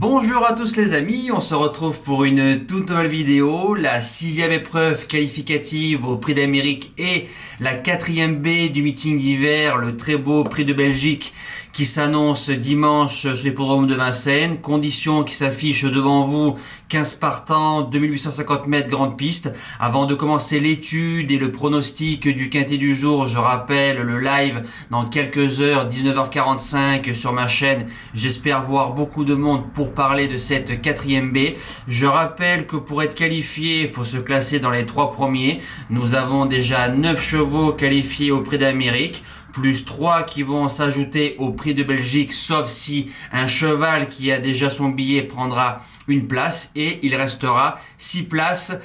Bonjour à tous les amis, on se retrouve pour une toute nouvelle vidéo, la 6e épreuve qualificative au Prix d'Amérique et la 4e B du meeting d'hiver, le très beau Prix de Belgique qui s'annonce dimanche sur l'hippodrome de Vincennes. Conditions qui s'affichent devant vous, 15 partants, 2850 mètres grande piste. Avant de commencer l'étude et le pronostic du quintet du jour, je rappelle le live dans quelques heures, 19h45 sur ma chaîne. J'espère voir beaucoup de monde pour parler de cette 4e B. Je rappelle que pour être qualifié, il faut se classer dans les 3 premiers. Nous avons déjà 9 chevaux qualifiés au Prix d'Amérique, plus 3 qui vont s'ajouter au Prix de Belgique, sauf si un cheval qui a déjà son billet prendra une place, et il restera 6 places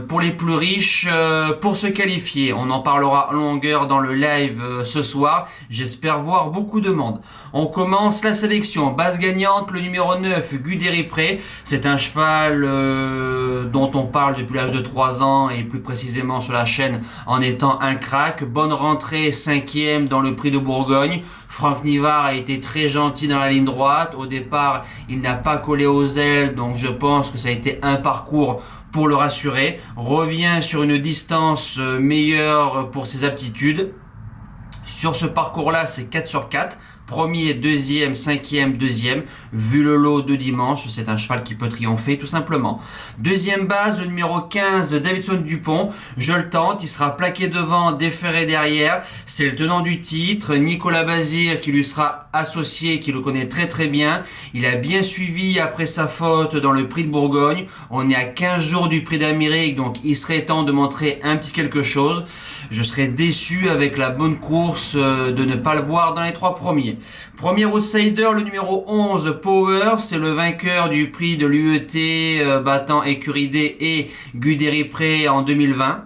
pour les plus riches pour se qualifier. On en parlera en longueur dans le live ce soir. J'espère voir beaucoup de monde. On commence la sélection. Base gagnante, le numéro 9, Guderipré. C'est un cheval dont on parle depuis l'âge de 3 ans et plus précisément sur la chaîne en étant un crack. Bonne rentrée, 5e dans le Prix de Bourgogne. Franck Nivard a été très gentil dans la ligne droite. Au départ, il n'a pas collé aux ailes, donc je pense que ça a été un parcours pour le rassurer. Revient sur une distance meilleure pour ses aptitudes. Sur ce parcours-là, c'est 4 sur 4. Premier, deuxième, cinquième, deuxième. Vu le lot de dimanche, c'est un cheval qui peut triompher tout simplement. Deuxième base, le numéro 15, Davidson Dupont. Je le tente, il sera plaqué devant, déferré derrière. C'est le tenant du titre, Nicolas Bazir, qui lui sera associé, qui le connaît très très bien. Il a bien suivi après sa faute dans le Prix de Bourgogne. On est à 15 jours du Prix d'Amérique, donc il serait temps de montrer un petit quelque chose. Je serais déçu avec la bonne course de ne pas le voir dans les 3 premiers. Premier outsider, le numéro 11, Power, c'est le vainqueur du prix de l'UET battant Écuridé et Guderipré en 2020.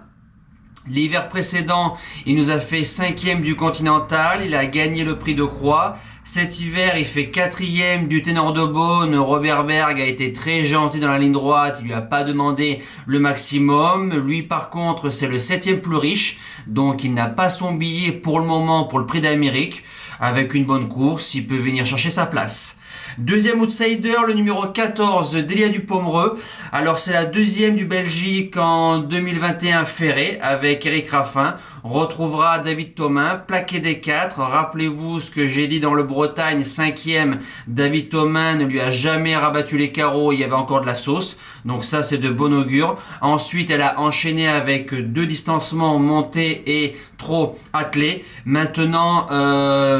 L'hiver précédent, il nous a fait 5e du Continental, il a gagné le prix de Croix. Cet hiver, il fait 4e du Ténor de Beaune. Robert Berg a été très gentil dans la ligne droite, il lui a pas demandé le maximum. Lui, par contre, c'est le 7e plus riche, donc il n'a pas son billet pour le moment pour le Prix d'Amérique. Avec une bonne course, il peut venir chercher sa place. Deuxième outsider, le numéro 14, Delia du Pomereux. Alors c'est la 2e du Belgique en 2021 ferré avec Eric Raffin. On retrouvera David Thomain, plaqué des 4. Rappelez-vous ce que j'ai dit dans le Bretagne, 5e. David Thomain ne lui a jamais rabattu les carreaux, il y avait encore de la sauce. Donc ça c'est de bon augure. Ensuite elle a enchaîné avec 2 distancements montés et trop attelés. Maintenant,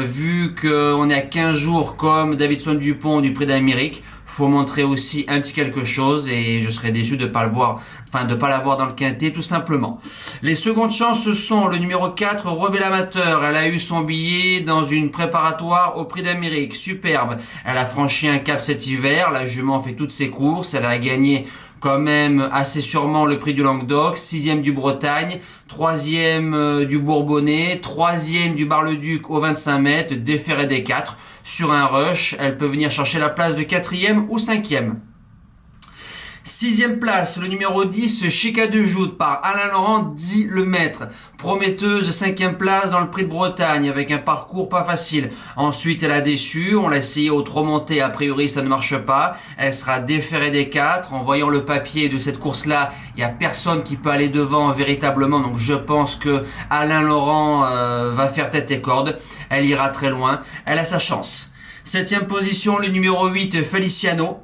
vu qu'on est à 15 jours comme Davidson Dupont du Prix d'Amérique, faut montrer aussi un petit quelque chose, et je serais déçu de pas le voir, de pas l'avoir dans le quintet tout simplement. Les secondes chances, ce sont le numéro 4, Rebelle Amateur. Elle a eu son billet dans une préparatoire au Prix d'Amérique, superbe. Elle a franchi un cap cet hiver, la jument fait toutes ses courses, elle a gagné quand même assez sûrement le prix du Languedoc, 6e du Bretagne, 3e du Bourbonnais, 3e du Bar-le-Duc au 25 mètres, déferré des 4. Sur un rush, elle peut venir chercher la place de 4e ou 5e. 6e place, le numéro 10, Chica de Joute par Alain Laurent, dit le maître. Prometteuse, 5e place dans le Prix de Bretagne avec un parcours pas facile. Ensuite, elle a déçu, on l'a essayé au trop monté, a priori ça ne marche pas. Elle sera déférée des 4. En voyant le papier de cette course-là, il n'y a personne qui peut aller devant véritablement, donc je pense que Alain Laurent va faire tête et corde. Elle ira très loin, elle a sa chance. 7e position, le numéro 8, Feliciano,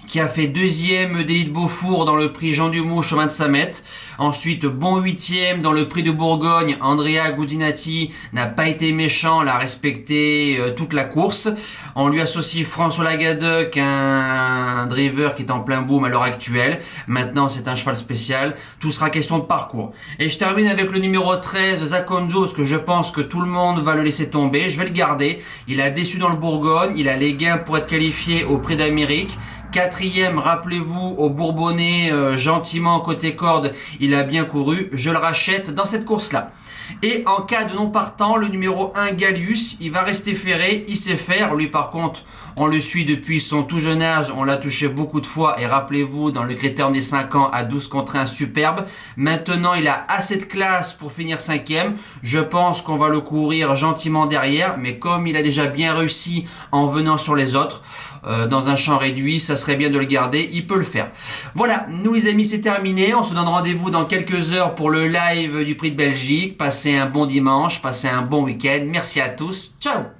qui a fait 2e d'Élite de Beaufour dans le prix Jean Dumouche au 25 mètres. Ensuite, bon 8e dans le prix de Bourgogne. Andrea Gudinati n'a pas été méchant, l'a respecté toute la course. On lui associe François Lagadec, un driver qui est en plein boom à l'heure actuelle. Maintenant, c'est un cheval spécial. Tout sera question de parcours. Et je termine avec le numéro 13, Zakonjo, parce que je pense que tout le monde va le laisser tomber. Je vais le garder. Il a déçu dans le Bourgogne. Il a les gains pour être qualifié au Prix d'Amérique. Quatrième, rappelez-vous, au Bourbonnais, gentiment côté corde, il a bien couru. Je le rachète dans cette course-là. Et en cas de non partant, le numéro 1 Gallius, il va rester ferré, il sait faire. Lui par contre, on le suit depuis son tout jeune âge, on l'a touché beaucoup de fois. Et rappelez-vous, dans le Critérium des 5 ans, à 12 contre 1, superbe. Maintenant, il a assez de classe pour finir 5e. Je pense qu'on va le courir gentiment derrière. Mais comme il a déjà bien réussi en venant sur les autres, dans un champ réduit, ça serait bien de le garder, il peut le faire. Voilà, nous les amis, c'est terminé. On se donne rendez-vous dans quelques heures pour le live du Prix de Belgique. Passez un bon dimanche, passez un bon week-end. Merci à tous. Ciao!